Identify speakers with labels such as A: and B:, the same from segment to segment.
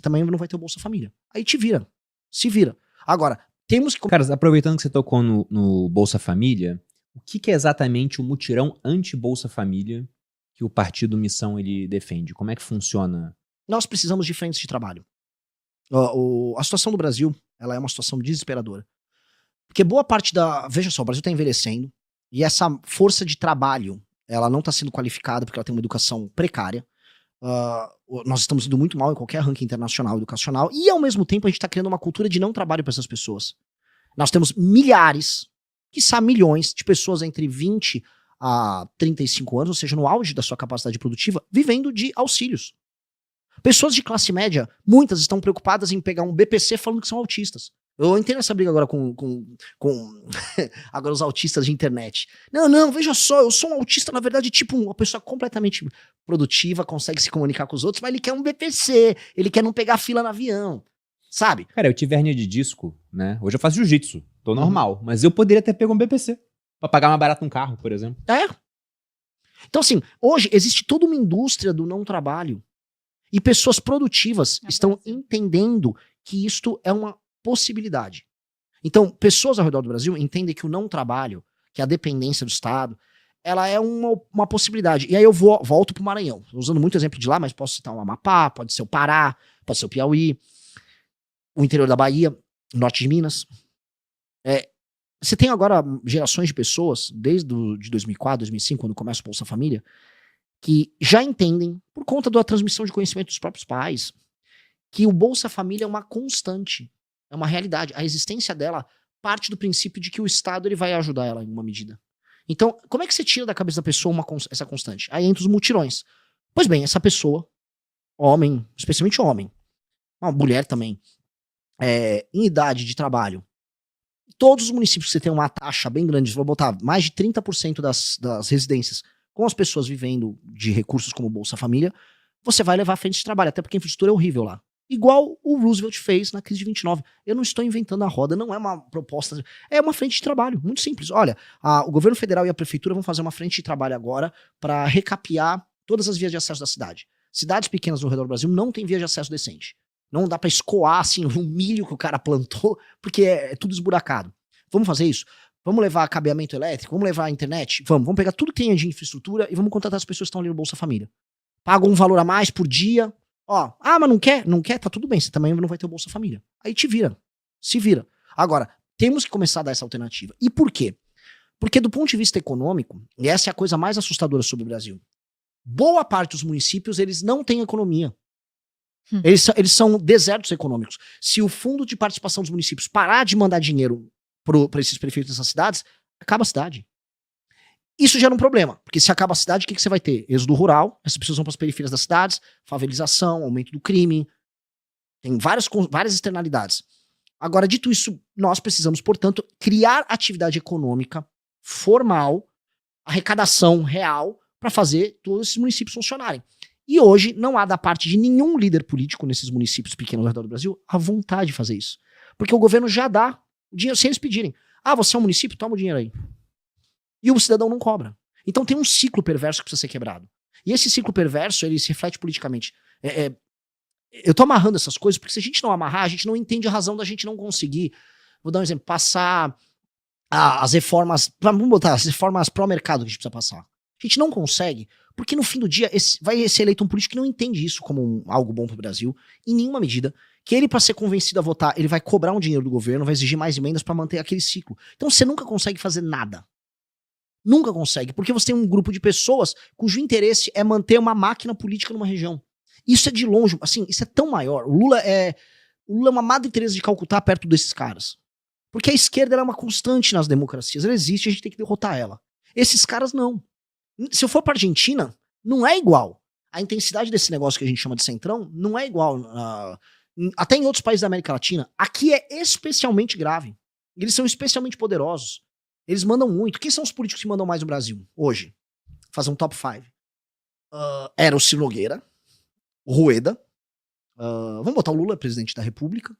A: também não vai ter o Bolsa Família. Aí te vira. Se vira. Agora, temos que...
B: Cara, aproveitando que você tocou no Bolsa Família, o que é exatamente o mutirão anti-Bolsa Família que o Partido Missão ele defende? Como é que funciona?
A: Nós precisamos de frentes de trabalho. A situação do Brasil, ela é uma situação desesperadora. Porque boa parte da... Veja só, o Brasil está envelhecendo e essa força de trabalho, ela não está sendo qualificada porque ela tem uma educação precária. Nós estamos indo muito mal em qualquer ranking internacional educacional e, ao mesmo tempo, a gente está criando uma cultura de não trabalho para essas pessoas. Nós temos milhares, quiçá milhões, de pessoas entre 20 a 35 anos, ou seja, no auge da sua capacidade produtiva, vivendo de auxílios. Pessoas de classe média, muitas estão preocupadas em pegar um BPC falando que são autistas. Eu entendo essa briga agora com agora os autistas de internet. Não, veja só, eu sou um autista, na verdade, tipo uma pessoa completamente produtiva, consegue se comunicar com os outros, mas ele quer um BPC, ele quer não pegar fila no avião, sabe?
B: Cara, eu tive hernia de disco, né? Hoje eu faço jiu-jitsu, tô normal, mas eu poderia ter pego um BPC pra pagar mais barato um carro, por exemplo.
A: Então, assim, hoje existe toda uma indústria do não trabalho e pessoas produtivas estão entendendo que isto é uma possibilidade. Então, pessoas ao redor do Brasil entendem que o não trabalho, que a dependência do Estado, ela é uma possibilidade. E aí eu volto pro Maranhão. Tô usando muito exemplo de lá, mas posso citar o Amapá, pode ser o Pará, pode ser o Piauí, o interior da Bahia, o norte de Minas. Você tem agora gerações de pessoas, desde de 2004, 2005, quando começa o Bolsa Família, que já entendem, por conta da transmissão de conhecimento dos próprios pais, que o Bolsa Família é uma constante. É uma realidade. A existência dela parte do princípio de que o Estado ele vai ajudar ela em uma medida. Então, como é que você tira da cabeça da pessoa essa constante? Aí entra os mutirões. Pois bem, essa pessoa, homem, especialmente homem, uma mulher também, em idade de trabalho, todos os municípios que você tem uma taxa bem grande, vou botar mais de 30% das residências com as pessoas vivendo de recursos como Bolsa Família, você vai levar à frente de trabalho, até porque a infraestrutura é horrível lá. Igual o Roosevelt fez na crise de 29. Eu não estou inventando a roda, não é uma proposta, é uma frente de trabalho, muito simples. Olha, o governo federal e a prefeitura vão fazer uma frente de trabalho agora para recapear todas as vias de acesso da cidade. Cidades pequenas no redor do Brasil não têm via de acesso decente. Não dá para escoar assim o milho que o cara plantou, porque é tudo esburacado. Vamos fazer isso? Vamos levar cabeamento elétrico? Vamos levar a internet? Vamos pegar tudo que tem de infraestrutura e vamos contratar as pessoas que estão ali no Bolsa Família. Pagam um valor a mais por dia. Mas não quer? Não quer? Tá tudo bem, você também não vai ter o Bolsa Família. Aí te vira. Se vira. Agora, temos que começar a dar essa alternativa. E por quê? Porque do ponto de vista econômico, e essa é a coisa mais assustadora sobre o Brasil, boa parte dos municípios, eles não têm economia. Eles são desertos econômicos. Se o fundo de participação dos municípios parar de mandar dinheiro para esses prefeitos dessas cidades, acaba a cidade. Isso gera um problema, porque se acaba a cidade, o que você vai ter? Êxodo rural, essas pessoas vão para as periferias das cidades, favelização, aumento do crime, tem várias externalidades. Agora, dito isso, nós precisamos, portanto, criar atividade econômica formal, arrecadação real, para fazer todos esses municípios funcionarem. E hoje não há da parte de nenhum líder político nesses municípios pequenos ao redor do Brasil a vontade de fazer isso. Porque o governo já dá o dinheiro sem eles pedirem. Você é um município? Toma o dinheiro aí. E o cidadão não cobra. Então tem um ciclo perverso que precisa ser quebrado. E esse ciclo perverso, ele se reflete politicamente. Eu tô amarrando essas coisas, porque se a gente não amarrar, a gente não entende a razão da gente não conseguir, vou dar um exemplo, passar as reformas, vamos botar as reformas pró-mercado que a gente precisa passar. A gente não consegue, porque no fim do dia vai ser eleito um político que não entende isso como algo bom pro Brasil, em nenhuma medida, que ele, para ser convencido a votar, ele vai cobrar um dinheiro do governo, vai exigir mais emendas para manter aquele ciclo. Então você nunca consegue fazer nada. Nunca consegue, porque você tem um grupo de pessoas cujo interesse é manter uma máquina política numa região. Isso é de longe, assim, isso é tão maior. O Lula é uma Madre Teresa de Calcutá perto desses caras. Porque a esquerda ela é uma constante nas democracias, ela existe, a gente tem que derrotar ela. Esses caras não. Se eu for pra Argentina, não é igual. A intensidade desse negócio que a gente chama de centrão não é igual. Até em outros países da América Latina. Aqui é especialmente grave. Eles são especialmente poderosos. Eles mandam muito. Quem são os políticos que mandam mais no Brasil hoje? Fazer um top 5. Era o Ciro Nogueira, o Rueda. Vamos botar o Lula, presidente da República.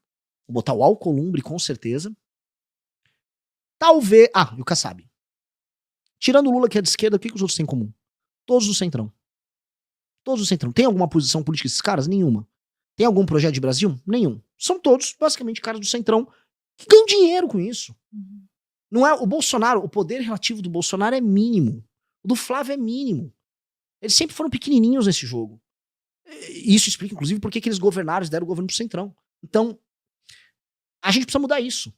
A: Vou botar o Alcolumbre, com certeza. Talvez... e o Kassab. Tirando o Lula, que é de esquerda, o que os outros têm em comum? Todos do centrão. Todos do centrão. Tem alguma posição política desses caras? Nenhuma. Tem algum projeto de Brasil? Nenhum. São todos, basicamente, caras do Centrão que ganham dinheiro com isso. Não é o Bolsonaro, o poder relativo do Bolsonaro é mínimo. O do Flávio é mínimo. Eles sempre foram pequenininhos nesse jogo. E isso explica, inclusive, por que eles governaram e deram o governo pro Centrão. Então, a gente precisa mudar isso.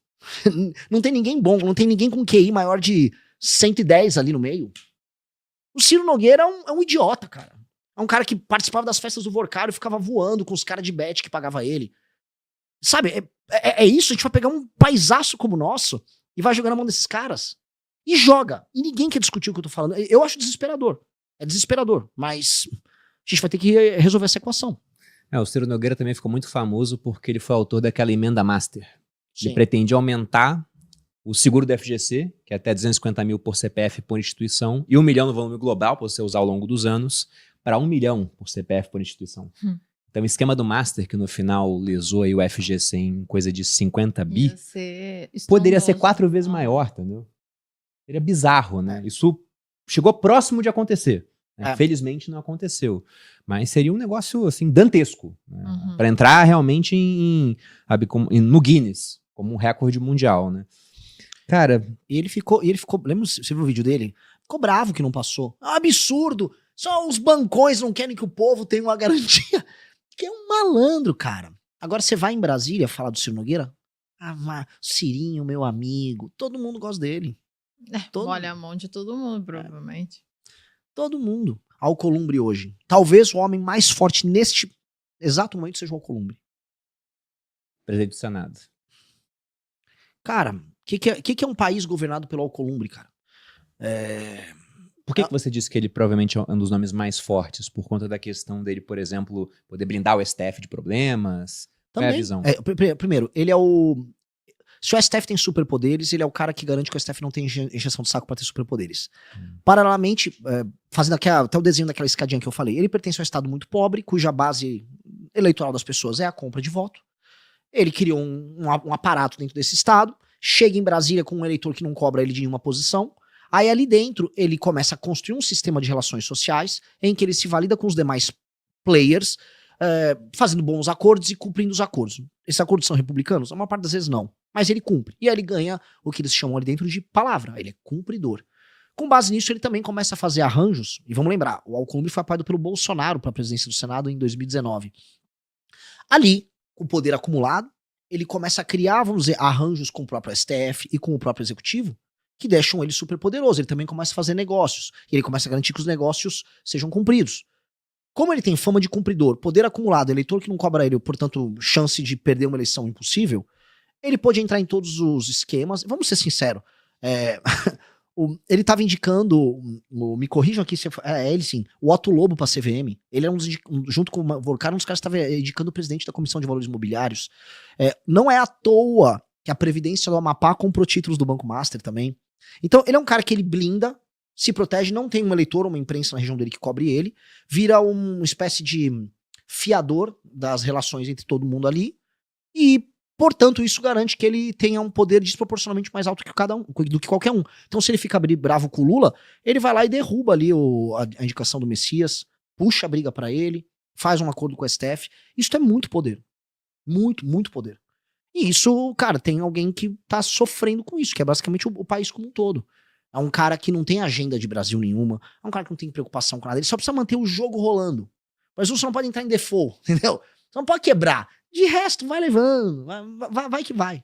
A: Não tem ninguém bom, não tem ninguém com QI maior de 110 ali no meio. O Ciro Nogueira é um idiota, cara. É um cara que participava das festas do Vorcário e ficava voando com os caras de bet que pagava ele. Sabe, é isso, a gente vai pegar um paisaço como o nosso e vai jogar na mão desses caras. E joga. E ninguém quer discutir o que eu tô falando. Eu acho desesperador. É desesperador, mas a gente vai ter que resolver essa equação.
B: O Ciro Nogueira também ficou muito famoso porque ele foi autor daquela emenda master.
A: Sim.
B: Ele pretendia aumentar o seguro do FGC, que é até 250 mil por CPF por instituição, e 1 milhão no volume global, para você usar ao longo dos anos, para 1 milhão por CPF por instituição. Então o esquema do master, que no final lesou aí o FGC em coisa de 50 bi, poderia ser 4 vezes maior, entendeu? Seria bizarro, né? Isso chegou próximo de acontecer. Né? Felizmente não aconteceu. Mas seria um negócio, assim, dantesco. Né? Para entrar realmente no Guinness, como um recorde mundial, né? Cara...
A: E ele ficou... Lembra, você viu o vídeo dele? Ficou bravo que não passou. É um absurdo! Só os bancões não querem que o povo tenha uma garantia. Que é um malandro, cara. Agora você vai em Brasília falar do Ciro Nogueira? Cirinho, meu amigo. Todo mundo gosta dele.
C: Olha a mão de todo mundo, provavelmente.
A: Todo mundo. Alcolumbre hoje. Talvez o homem mais forte neste exato momento seja o Alcolumbre.
B: Presidente do Senado.
A: Cara, o que é um país governado pelo Alcolumbre, cara?
B: Por que você disse que ele provavelmente é um dos nomes mais fortes? Por conta da questão dele, por exemplo, poder blindar o STF de problemas? Qual é a visão?
A: Primeiro, ele é o... Se o STF tem superpoderes, ele é o cara que garante que o STF não tem injeção de saco para ter superpoderes. Paralelamente, fazendo até o desenho daquela escadinha que eu falei, ele pertence a um estado muito pobre, cuja base eleitoral das pessoas é a compra de voto. Ele criou um aparato dentro desse estado, chega em Brasília com um eleitor que não cobra ele de nenhuma posição. Aí ali dentro ele começa a construir um sistema de relações sociais em que ele se valida com os demais players, fazendo bons acordos e cumprindo os acordos. Esses acordos são republicanos? A maior parte das vezes não. Mas ele cumpre. E aí ele ganha o que eles chamam ali dentro de palavra. Ele é cumpridor. Com base nisso, ele também começa a fazer arranjos. E vamos lembrar, o Alcolumbre foi apoiado pelo Bolsonaro para a presidência do Senado em 2019. Ali, com o poder acumulado, ele começa a criar, vamos dizer, arranjos com o próprio STF e com o próprio Executivo, que deixam ele super poderoso. Ele também começa a fazer negócios. E ele começa a garantir que os negócios sejam cumpridos. Como ele tem fama de cumpridor, poder acumulado, eleitor que não cobra ele, portanto, chance de perder uma eleição impossível, ele pode entrar em todos os esquemas. Vamos ser sinceros. Ele estava indicando, me corrijam aqui, ele sim, o Otto Lobo para a CVM. Ele era junto com o Vorcário, um dos caras que estava indicando o presidente da Comissão de Valores Imobiliários. Não é à toa que a Previdência do Amapá comprou títulos do Banco Master também. Então, ele é um cara que ele blinda, se protege, não tem um eleitor ou uma imprensa na região dele que cobre ele, vira uma espécie de fiador das relações entre todo mundo ali e, portanto, isso garante que ele tenha um poder desproporcionalmente mais alto do que qualquer um. Então, se ele fica bravo com o Lula, ele vai lá e derruba ali a indicação do Messias, puxa a briga pra ele, faz um acordo com o STF. Isso é muito poder. Muito, muito poder. E isso, cara, tem alguém que tá sofrendo com isso, que é basicamente o país como um todo. É um cara que não tem agenda de Brasil nenhuma, é um cara que não tem preocupação com nada, ele só precisa manter o jogo rolando. Mas você não pode entrar em default, entendeu? Você não pode quebrar. De resto, vai levando, vai que vai.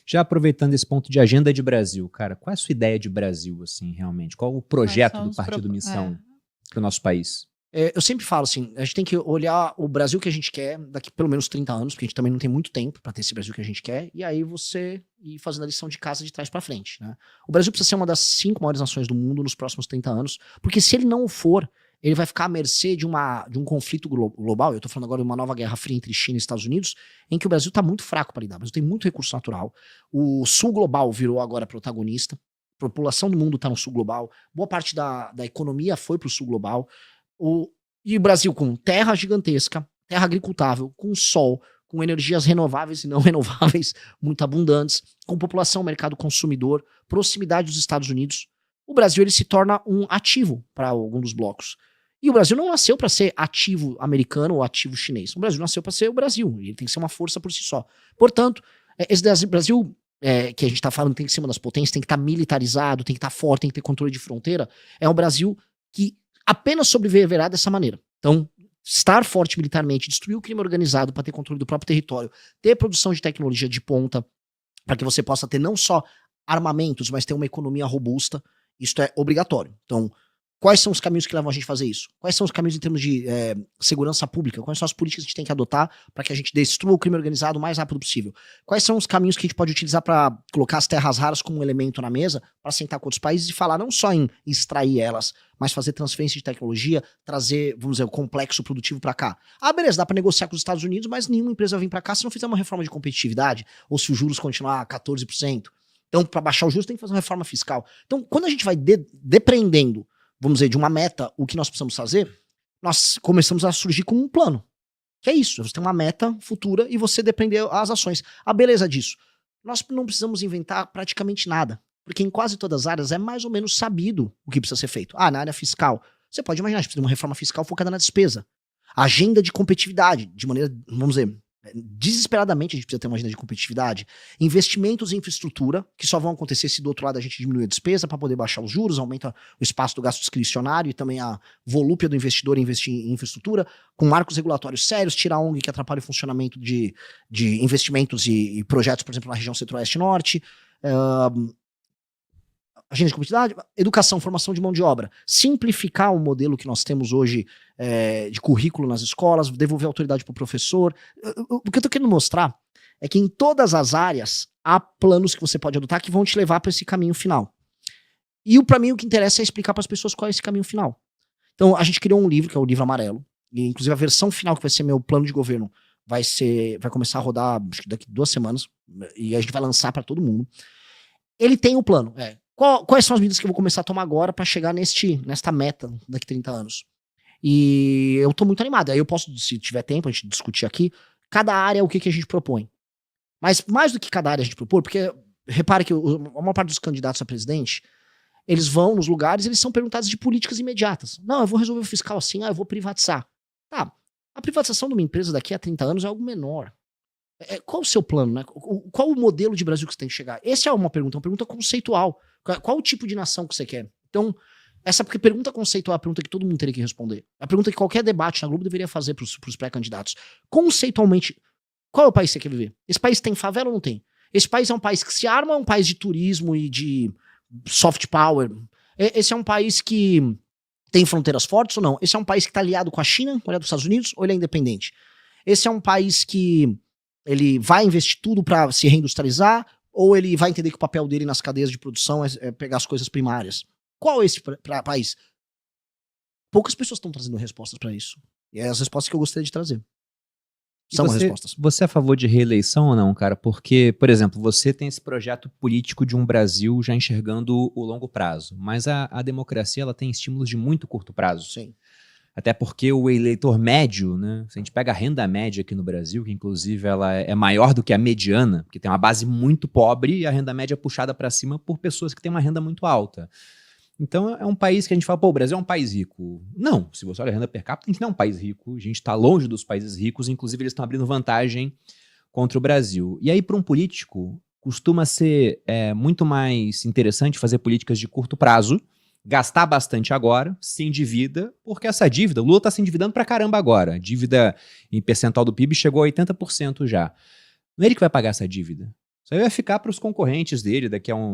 B: Já aproveitando esse ponto de agenda de Brasil, cara, qual é a sua ideia de Brasil, assim, realmente? Qual o projeto do Partido Missão para o nosso país?
A: Eu sempre falo assim, a gente tem que olhar o Brasil que a gente quer daqui pelo menos 30 anos, porque a gente também não tem muito tempo para ter esse Brasil que a gente quer, e aí você ir fazendo a lição de casa de trás para frente, né? O Brasil precisa ser uma das 5 maiores nações do mundo nos próximos 30 anos, porque se ele não o for, ele vai ficar à mercê de um conflito global. Eu tô falando agora de uma nova guerra fria entre China e Estados Unidos, em que o Brasil tá muito fraco para lidar. O Brasil tem muito recurso natural. O sul global virou agora protagonista. A população do mundo tá no sul global. Boa parte da economia foi pro sul global. E o Brasil com terra gigantesca, terra agricultável, com sol, com energias renováveis e não renováveis muito abundantes, com população, mercado consumidor, proximidade dos Estados Unidos. O Brasil ele se torna um ativo para algum dos blocos. E o Brasil não nasceu para ser ativo americano ou ativo chinês. O Brasil nasceu para ser o Brasil. E ele tem que ser uma força por si só. Portanto, esse Brasil que a gente tá falando tem que ser uma das potências, tem que estar militarizado, tem que estar forte, tem que ter controle de fronteira. É um Brasil que apenas sobreviverá dessa maneira. Então, estar forte militarmente, destruir o crime organizado para ter controle do próprio território, ter produção de tecnologia de ponta, para que você possa ter não só armamentos, mas ter uma economia robusta, isso é obrigatório. Então, quais são os caminhos que levam a gente a fazer isso? Quais são os caminhos em termos de segurança pública? Quais são as políticas que a gente tem que adotar para que a gente destrua o crime organizado o mais rápido possível? Quais são os caminhos que a gente pode utilizar para colocar as terras raras como um elemento na mesa, para sentar com outros países e falar não só em extrair elas, mas fazer transferência de tecnologia, trazer, vamos dizer, o complexo produtivo para cá. Ah, beleza, dá para negociar com os Estados Unidos, mas nenhuma empresa vai vir para cá se não fizer uma reforma de competitividade, ou se os juros continuar a 14%. Então, para baixar os juros, tem que fazer uma reforma fiscal. Então, quando a gente vai depreendendo, vamos dizer, de uma meta, o que nós precisamos fazer, nós começamos a surgir com um plano. Que é isso, você tem uma meta futura e você depender as ações. A beleza disso, nós não precisamos inventar praticamente nada, porque em quase todas as áreas é mais ou menos sabido o que precisa ser feito. Ah, na área fiscal, você pode imaginar, a gente precisa de uma reforma fiscal focada na despesa. Agenda de competitividade, de maneira, vamos dizer, desesperadamente a gente precisa ter uma agenda de competitividade. Investimentos em infraestrutura, que só vão acontecer se do outro lado a gente diminui a despesa para poder baixar os juros, aumenta o espaço do gasto discricionário e também a volúpia do investidor em investir em infraestrutura, com marcos regulatórios sérios, tirar a ONG que atrapalha o funcionamento de investimentos e projetos, por exemplo, na região centro-oeste e norte. Agenda de competitividade, educação, formação de mão de obra, simplificar o modelo que nós temos hoje de currículo nas escolas, devolver autoridade para o professor. O que eu estou querendo mostrar é que em todas as áreas há planos que você pode adotar que vão te levar para esse caminho final. E para mim o que interessa é explicar para as pessoas qual é esse caminho final. Então a gente criou um livro, que é o livro amarelo, e inclusive a versão final que vai ser meu plano de governo vai começar a rodar acho que daqui 2 semanas, e a gente vai lançar para todo mundo. Ele tem um plano, quais são as medidas que eu vou começar a tomar agora para chegar nesta meta daqui 30 anos? E eu tô muito animado. Aí eu posso, se tiver tempo, a gente discutir aqui, cada área o que a gente propõe. Mas mais do que cada área a gente propõe, porque repare que a maior parte dos candidatos a presidente, eles vão nos lugares e eles são perguntados de políticas imediatas. Não, eu vou resolver o fiscal assim, eu vou privatizar. Tá, a privatização de uma empresa daqui a 30 anos é algo menor. Qual o seu plano, né? Qual o modelo de Brasil que você tem que chegar? Essa é uma pergunta conceitual. Qual o tipo de nação que você quer? Então, essa pergunta conceitual é a pergunta que todo mundo teria que responder. A pergunta que qualquer debate na Globo deveria fazer para os pré-candidatos. Conceitualmente, qual é o país que você quer viver? Esse país tem favela ou não tem? Esse país é um país que se arma ou é um país de turismo e de soft power? Esse é um país que tem fronteiras fortes ou não? Esse é um país que está aliado com a China, aliado com os Estados Unidos, ou ele é independente? Esse é um país que ele vai investir tudo para se reindustrializar, ou ele vai entender que o papel dele nas cadeias de produção é pegar as coisas primárias? Qual é esse país? Poucas pessoas estão trazendo respostas para isso. E é as respostas que eu gostaria de trazer. São as respostas.
B: Você é a favor de reeleição ou não, cara? Porque, por exemplo, você tem esse projeto político de um Brasil já enxergando o longo prazo. Mas a democracia ela tem estímulos de muito curto prazo.
A: Sim.
B: Até porque o eleitor médio, né? Se a gente pega a renda média aqui no Brasil, que inclusive ela é maior do que a mediana, porque tem uma base muito pobre e a renda média é puxada para cima por pessoas que têm uma renda muito alta. Então é um país que a gente fala, pô, o Brasil é um país rico. Não, se você olha a renda per capita, a gente não é um país rico, a gente está longe dos países ricos, inclusive eles estão abrindo vantagem contra o Brasil. E aí para um político, costuma ser muito mais interessante fazer políticas de curto prazo, gastar bastante agora, se endivida, porque essa dívida, o Lula está se endividando pra caramba agora, a dívida em percentual do PIB chegou a 80% já. Não é ele que vai pagar essa dívida. Isso aí vai ficar para os concorrentes dele,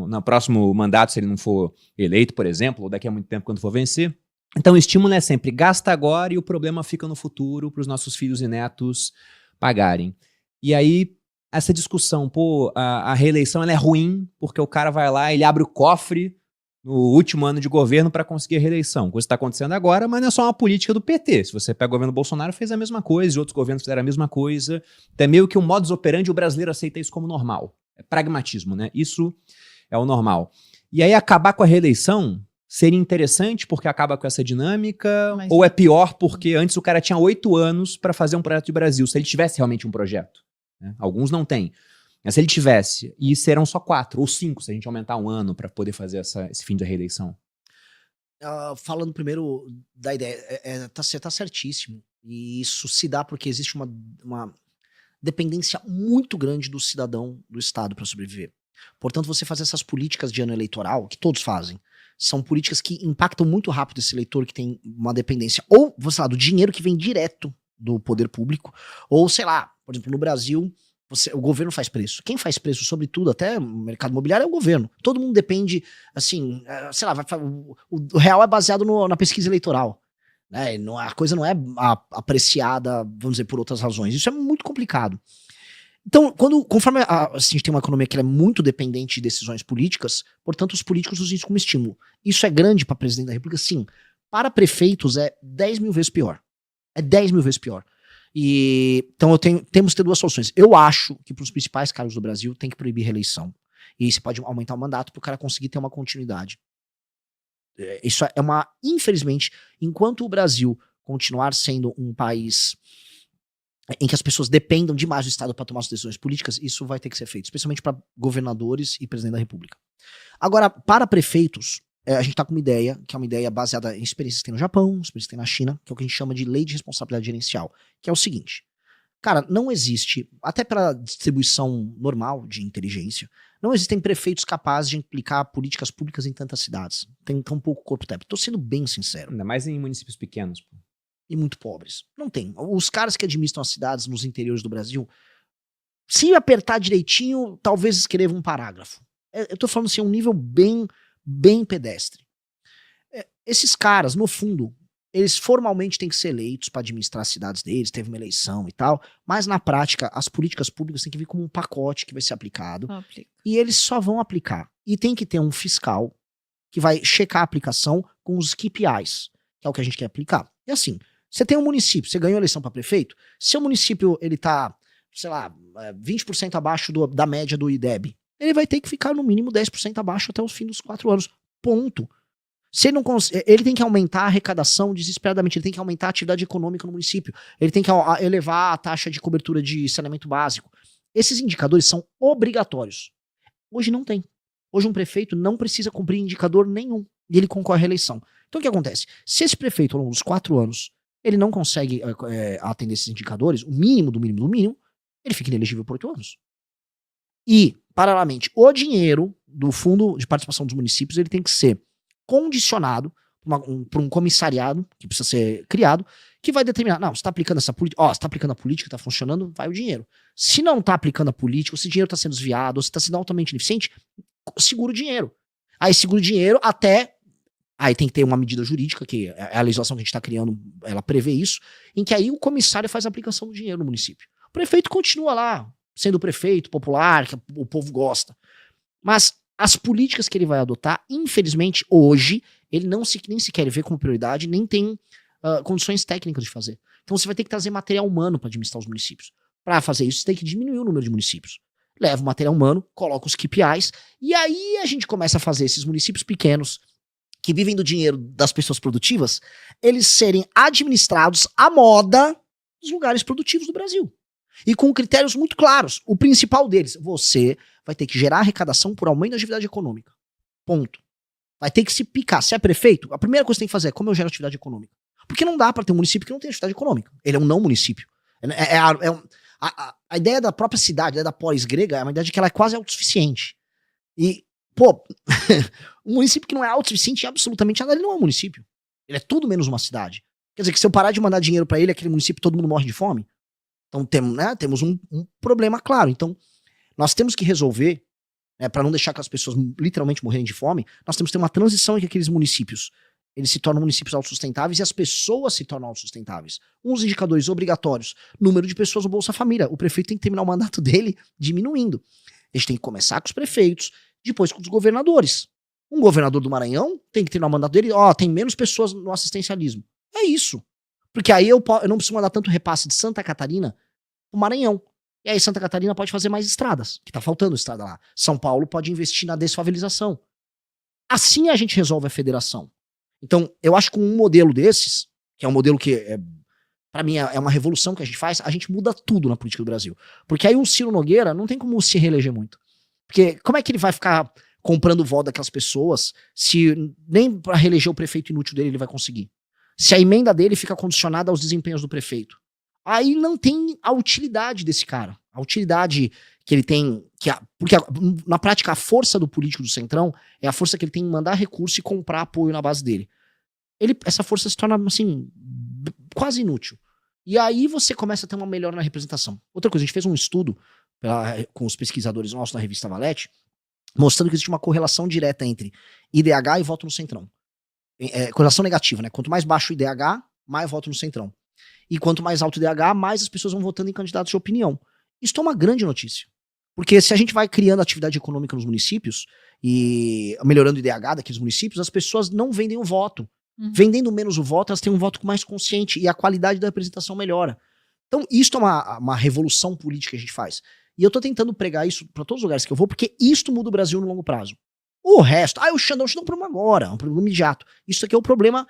B: no próximo mandato, se ele não for eleito, por exemplo, ou daqui a muito tempo quando for vencer. Então o estímulo é sempre gasta agora e o problema fica no futuro para os nossos filhos e netos pagarem. E aí essa discussão, pô, a reeleição ela é ruim porque o cara vai lá, ele abre o cofre no último ano de governo para conseguir a reeleição. Coisa que está acontecendo agora, mas não é só uma política do PT. Se você pega o governo Bolsonaro, fez a mesma coisa, e outros governos fizeram a mesma coisa. Até meio que um modus operandi, o brasileiro aceita isso como normal. É pragmatismo, né? Isso é o normal. E aí acabar com a reeleição seria interessante porque acaba com essa dinâmica, ou é pior porque antes o cara tinha 8 anos para fazer um projeto de Brasil, se ele tivesse realmente um projeto. Né? Alguns não têm. Mas se ele tivesse, e serão só 4 ou 5 se a gente aumentar um ano para poder fazer esse fim da reeleição.
A: falando primeiro da ideia, você tá certíssimo. E isso se dá porque existe uma dependência muito grande do cidadão do Estado para sobreviver. Portanto, você fazer essas políticas de ano eleitoral, que todos fazem, são políticas que impactam muito rápido esse eleitor que tem uma dependência, ou, sei lá, do dinheiro que vem direto do poder público, ou, sei lá, por exemplo, no Brasil, o governo faz preço. Quem faz preço, sobretudo, até no mercado imobiliário, é o governo. Todo mundo depende, assim, sei lá, o real é baseado na pesquisa eleitoral. Né? A coisa não é apreciada, vamos dizer, por outras razões. Isso é muito complicado. Então, conforme a gente tem uma economia que é muito dependente de decisões políticas, portanto, os políticos usam isso como estímulo. Isso é grande para presidente da República? Sim. Para prefeitos é 10 mil vezes pior. É 10 mil vezes pior. Então temos que ter duas soluções. Eu acho que para os principais cargos do Brasil tem que proibir reeleição. E aí você pode aumentar o mandato para o cara conseguir ter uma continuidade. Isso é infelizmente, enquanto o Brasil continuar sendo um país em que as pessoas dependam demais do Estado para tomar as decisões políticas, isso vai ter que ser feito, especialmente para governadores e presidente da República. Agora, para prefeitos, a gente está com uma ideia, que é uma ideia baseada em experiências que tem no Japão, experiências que tem na China, que é o que a gente chama de lei de responsabilidade gerencial, que é o seguinte, cara, não existe, até pela distribuição normal de inteligência, não existem prefeitos capazes de implicar políticas públicas em tantas cidades. Tem tão pouco corpo técnico. Tô sendo bem sincero.
B: Ainda mais em municípios pequenos. Pô.
A: E muito pobres. Não tem. Os caras que administram as cidades nos interiores do Brasil, se apertar direitinho, talvez escrevam um parágrafo. Eu tô falando assim, um nível bem pedestre. Esses caras, no fundo, eles formalmente têm que ser eleitos para administrar as cidades deles, teve uma eleição e tal, mas na prática, as políticas públicas têm que vir como um pacote que vai ser aplicado, e eles só vão aplicar. E tem que ter um fiscal que vai checar a aplicação com os KPIs, que é o que a gente quer aplicar. E assim, você tem um município, você ganhou a eleição para prefeito, se o município ele tá, sei lá, 20% abaixo da média do IDEB, ele vai ter que ficar no mínimo 10% abaixo até os fim dos 4 anos. Ponto. Se ele não ele tem que aumentar a arrecadação desesperadamente, ele tem que aumentar a atividade econômica no município, ele tem que elevar a taxa de cobertura de saneamento básico. Esses indicadores são obrigatórios. Hoje não tem. Hoje um prefeito não precisa cumprir indicador nenhum e ele concorre à eleição. Então o que acontece? Se esse prefeito ao longo dos 4 anos ele não consegue atender esses indicadores, o mínimo do mínimo do mínimo, ele fica inelegível por 8 anos. E, paralelamente, o dinheiro do Fundo de Participação dos Municípios ele tem que ser condicionado por um comissariado que precisa ser criado, que vai determinar, não, você está aplicando essa política, você está aplicando a política, está funcionando, vai o dinheiro. Se não está aplicando a política, ou se o dinheiro está sendo desviado, ou se está sendo altamente ineficiente, segura o dinheiro. Aí segura o dinheiro até, aí tem que ter uma medida jurídica, que é a legislação que a gente está criando, ela prevê isso, em que aí o comissário faz a aplicação do dinheiro no município. O prefeito continua lá, sendo o prefeito popular, que o povo gosta. Mas as políticas que ele vai adotar, infelizmente, hoje, ele nem sequer vê como prioridade, nem tem condições técnicas de fazer. Então você vai ter que trazer material humano para administrar os municípios. Para fazer isso, você tem que diminuir o número de municípios. Leva o material humano, coloca os KPIs, e aí a gente começa a fazer esses municípios pequenos, que vivem do dinheiro das pessoas produtivas, eles serem administrados à moda dos lugares produtivos do Brasil. E com critérios muito claros. O principal deles, você vai ter que gerar arrecadação por aumento da atividade econômica. Ponto. Vai ter que se picar. Se é prefeito, a primeira coisa que tem que fazer é como eu gero atividade econômica. Porque não dá para ter um município que não tem atividade econômica. Ele é um não município. A ideia da própria cidade, a ideia da polis grega, é uma ideia de que ela é quase autossuficiente. E, pô, um município que não é autossuficiente absolutamente nada, ele não é um município. Ele é tudo menos uma cidade. Quer dizer que se eu parar de mandar dinheiro para ele, aquele município todo mundo morre de fome. Então temos um problema claro. Então nós temos que resolver, para não deixar que as pessoas literalmente morrerem de fome, nós temos que ter uma transição em que aqueles municípios eles se tornam municípios autossustentáveis e as pessoas se tornam autossustentáveis. Uns indicadores obrigatórios, número de pessoas no Bolsa Família. O prefeito tem que terminar o mandato dele diminuindo. A gente tem que começar com os prefeitos, depois com os governadores. Um governador do Maranhão tem que terminar o mandato dele, tem menos pessoas no assistencialismo. É isso. Porque aí eu não preciso mandar tanto repasse de Santa Catarina pro Maranhão. E aí Santa Catarina pode fazer mais estradas, que tá faltando estrada lá. São Paulo pode investir na desfavelização. Assim a gente resolve a federação. Então, eu acho que com um modelo desses, que é um modelo que, pra mim, é uma revolução que a gente faz, a gente muda tudo na política do Brasil. Porque aí o Ciro Nogueira não tem como se reeleger muito. Porque como é que ele vai ficar comprando o voto daquelas pessoas, se nem para reeleger o prefeito inútil dele ele vai conseguir. Se a emenda dele fica condicionada aos desempenhos do prefeito. Aí não tem a utilidade desse cara. A utilidade que ele tem, porque na prática a força do político do Centrão é a força que ele tem em mandar recurso e comprar apoio na base dele. Essa força se torna, assim, quase inútil. E aí você começa a ter uma melhora na representação. Outra coisa, a gente fez um estudo com os pesquisadores nossos na revista Valete, mostrando que existe uma correlação direta entre IDH e voto no Centrão. Correlação negativa, né? Quanto mais baixo o IDH, mais voto no Centrão. E quanto mais alto o IDH, mais as pessoas vão votando em candidatos de opinião. Isso é uma grande notícia. Porque se a gente vai criando atividade econômica nos municípios e melhorando o IDH daqueles municípios, as pessoas não vendem o voto. Vendendo menos o voto, elas têm um voto mais consciente e a qualidade da representação melhora. Então, isso é uma revolução política que a gente faz. E eu tô tentando pregar isso para todos os lugares que eu vou, porque isto muda o Brasil no longo prazo. O resto, o Xandão é um problema agora, é um problema imediato. Isso aqui é o problema,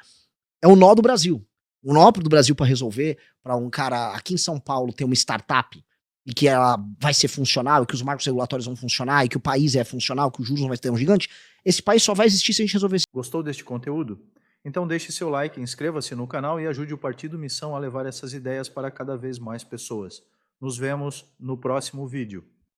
A: é o nó do Brasil. O nó do Brasil para resolver, para um cara aqui em São Paulo ter uma startup e que ela vai ser funcional, que os marcos regulatórios vão funcionar, e que o país é funcional, que os juros não vai ter um gigante, esse país só vai existir se a gente resolver esse.
D: Gostou deste conteúdo? Então deixe seu like, inscreva-se no canal e ajude o Partido Missão a levar essas ideias para cada vez mais pessoas. Nos vemos no próximo vídeo.